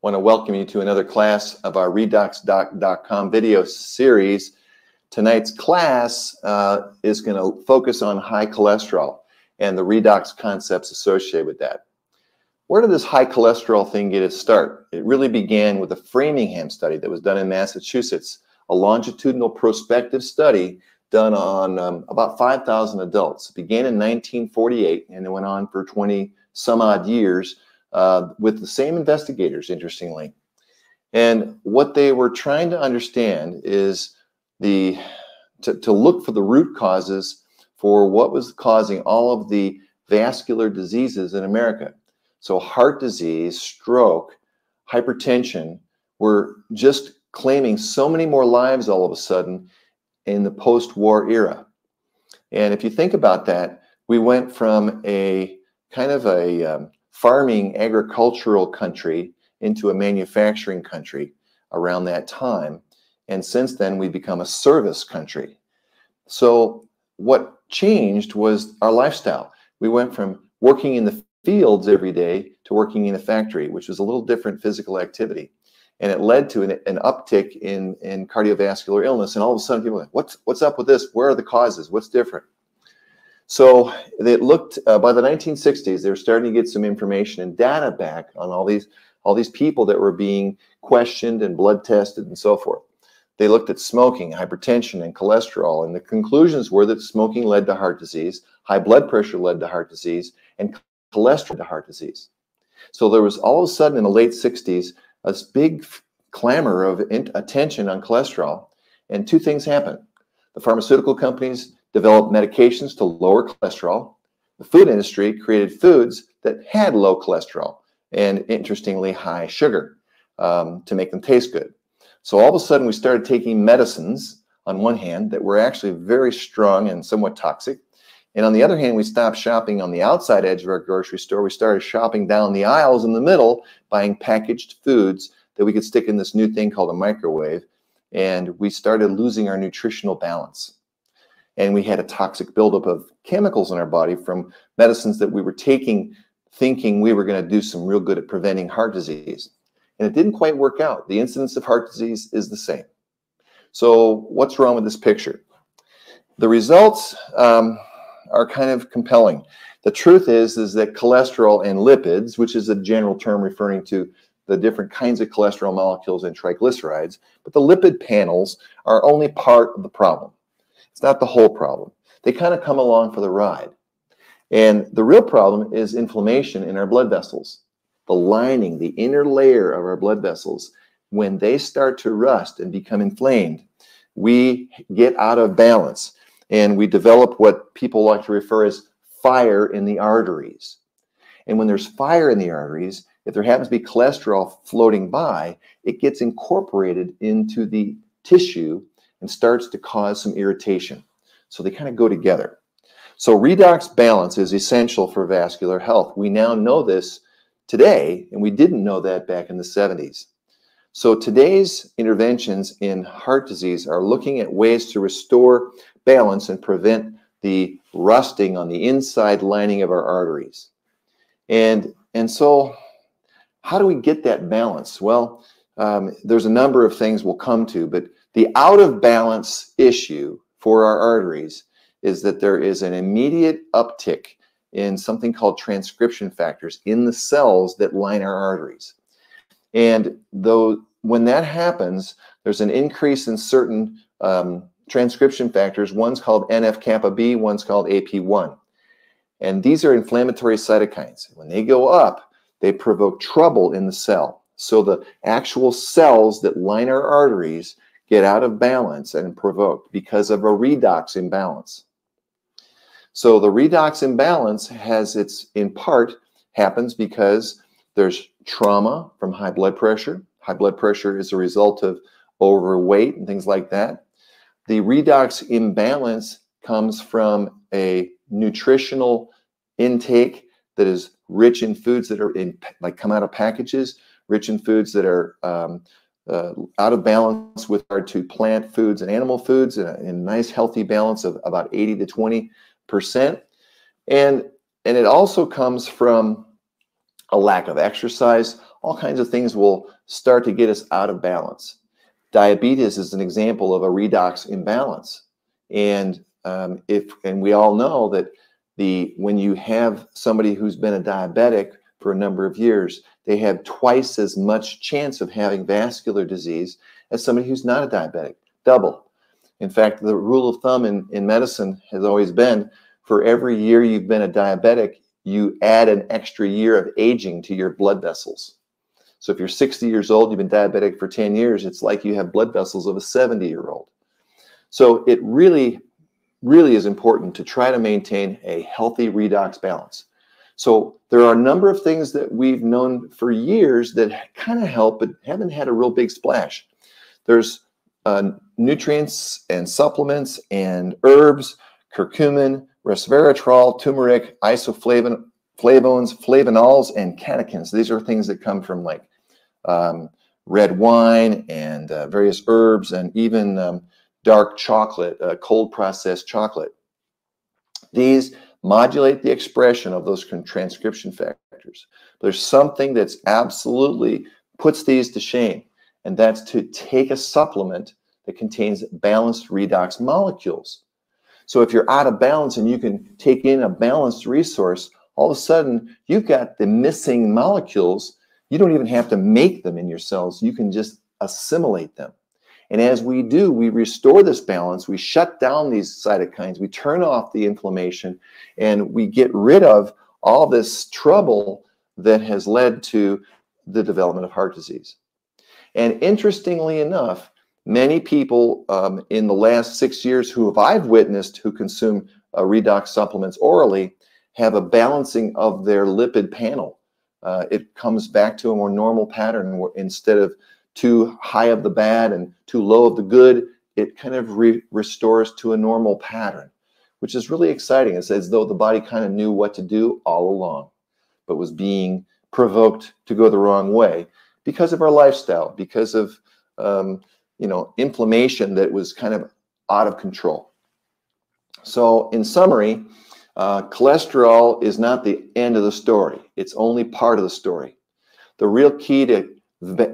want to welcome you to another class of our redoxdoc.com video series. Tonight's class is going to focus on high cholesterol and the redox concepts associated with that. Where did this high cholesterol thing get its start? It really began with a Framingham study that was done in Massachusetts, a longitudinal prospective study done on about 5,000 adults. It began in 1948 and it went on for 20 some odd years with the same investigators, interestingly. And what they were trying to understand is to look for the root causes for what was causing all of the vascular diseases in America. So heart disease, stroke, hypertension were just claiming so many more lives all of a sudden in the post-war era. And if you think about that, we went from a kind of a farming agricultural country into a manufacturing country around that time. And since then, we've become a service country. So what changed was our lifestyle. We went from working in the fields every day to working in a factory, which was a little different physical activity. And it led to an uptick in cardiovascular illness. And all of a sudden, people were like, what's up with this? Where are the causes? What's different? So they looked, by the 1960s, they were starting to get some information and data back on all these people that were being questioned and blood tested and so forth. They looked at smoking, hypertension, and cholesterol, and the conclusions were that smoking led to heart disease, high blood pressure led to heart disease, and cholesterol to heart disease. So there was all of a sudden in the late 60s, this big clamor of attention on cholesterol, and two things happened. The pharmaceutical companies developed medications to lower cholesterol. The food industry created foods that had low cholesterol and, interestingly, high sugar to make them taste good. So all of a sudden, we started taking medicines, on one hand, that were actually very strong and somewhat toxic. And on the other hand, we stopped shopping on the outside edge of our grocery store. We started shopping down the aisles in the middle, buying packaged foods that we could stick in this new thing called a microwave. And we started losing our nutritional balance. And we had a toxic buildup of chemicals in our body from medicines that we were taking, thinking we were going to do some real good at preventing heart disease. And it didn't quite work out. The incidence of heart disease is the same. So what's wrong with this picture? The results are kind of compelling. The truth is that cholesterol and lipids, which is a general term referring to the different kinds of cholesterol molecules and triglycerides, but the lipid panels are only part of the problem. It's not the whole problem. They kind of come along for the ride. And the real problem is inflammation in our blood vessels. The lining, the inner layer of our blood vessels, when they start to rust and become inflamed, we get out of balance. And we develop what people like to refer as fire in the arteries. And when there's fire in the arteries, if there happens to be cholesterol floating by, it gets incorporated into the tissue and starts to cause some irritation. So they kind of go together. So redox balance is essential for vascular health. We now know this today, and we didn't know that back in the 70s. So today's interventions in heart disease are looking at ways to restore balance and prevent the rusting on the inside lining of our arteries. And so how do we get that balance? Well, there's a number of things we'll come to, but the out of balance issue for our arteries is that there is an immediate uptick in something called transcription factors in the cells that line our arteries. And when that happens, there's an increase in certain transcription factors. One's called NF-kappa B, one's called AP1. And these are inflammatory cytokines. When they go up, they provoke trouble in the cell. So the actual cells that line our arteries get out of balance and provoked because of a redox imbalance. So the redox imbalance in part happens because there's trauma from high blood pressure. High blood pressure is a result of overweight and things like that. The redox imbalance comes from a nutritional intake that is rich in foods that are come out of packages, rich in foods that are out of balance with regard to plant foods and animal foods, in a nice healthy balance of about 80 to 20%. And it also comes from a lack of exercise, all kinds of things will start to get us out of balance. Diabetes is an example of a redox imbalance. And we all know that when you have somebody who's been a diabetic for a number of years, they have twice as much chance of having vascular disease as somebody who's not a diabetic, double. In fact, the rule of thumb in medicine has always been, for every year you've been a diabetic, you add an extra year of aging to your blood vessels. So if you're 60 years old, you've been diabetic for 10 years, it's like you have blood vessels of a 70-year-old. So it really is important to try to maintain a healthy redox balance. So there are a number of things that we've known for years that kind of help, but haven't had a real big splash. There's nutrients and supplements and herbs, curcumin, resveratrol, turmeric, isoflavones, flavonols, and catechins. These are things that come from like red wine and various herbs, and even dark chocolate, cold processed chocolate. These modulate the expression of those transcription factors. There's something that's absolutely puts these to shame, and that's to take a supplement that contains balanced redox molecules. So if you're out of balance and you can take in a balanced resource, all of a sudden you've got the missing molecules. You don't even have to make them in your cells. You can just assimilate them. And as we do, we restore this balance. We shut down these cytokines. We turn off the inflammation, and we get rid of all this trouble that has led to the development of heart disease. And interestingly enough, many people in the last 6 years who I've witnessed who consume redox supplements orally have a balancing of their lipid panel. It comes back to a more normal pattern where instead of too high of the bad and too low of the good, it kind of restores to a normal pattern, which is really exciting. It's as though the body kind of knew what to do all along, but was being provoked to go the wrong way because of our lifestyle, because of inflammation that was kind of out of control. So in summary, cholesterol is not the end of the story. It's only part of the story. The real key to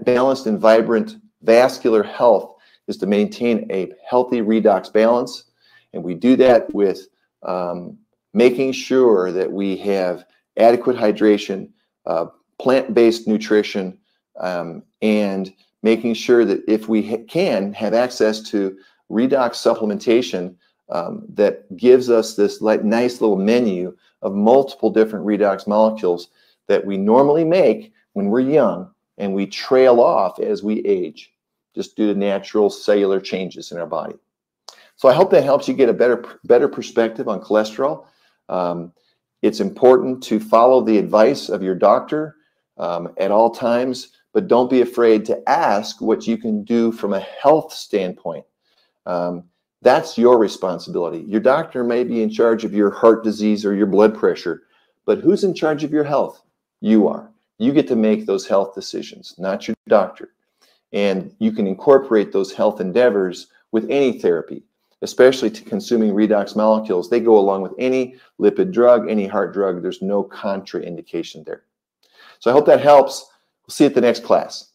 balanced and vibrant vascular health is to maintain a healthy redox balance. And we do that with making sure that we have adequate hydration, plant-based nutrition, and making sure that if we can have access to redox supplementation that gives us this nice little menu of multiple different redox molecules that we normally make when we're young, and we trail off as we age, just due to natural cellular changes in our body. So I hope that helps you get a better perspective on cholesterol. It's important to follow the advice of your doctor at all times, but don't be afraid to ask what you can do from a health standpoint. That's your responsibility. Your doctor may be in charge of your heart disease or your blood pressure, but who's in charge of your health? You are. You get to make those health decisions, not your doctor. And you can incorporate those health endeavors with any therapy, especially to consuming redox molecules. They go along with any lipid drug, any heart drug. There's no contraindication there. So I hope that helps. We'll see you at the next class.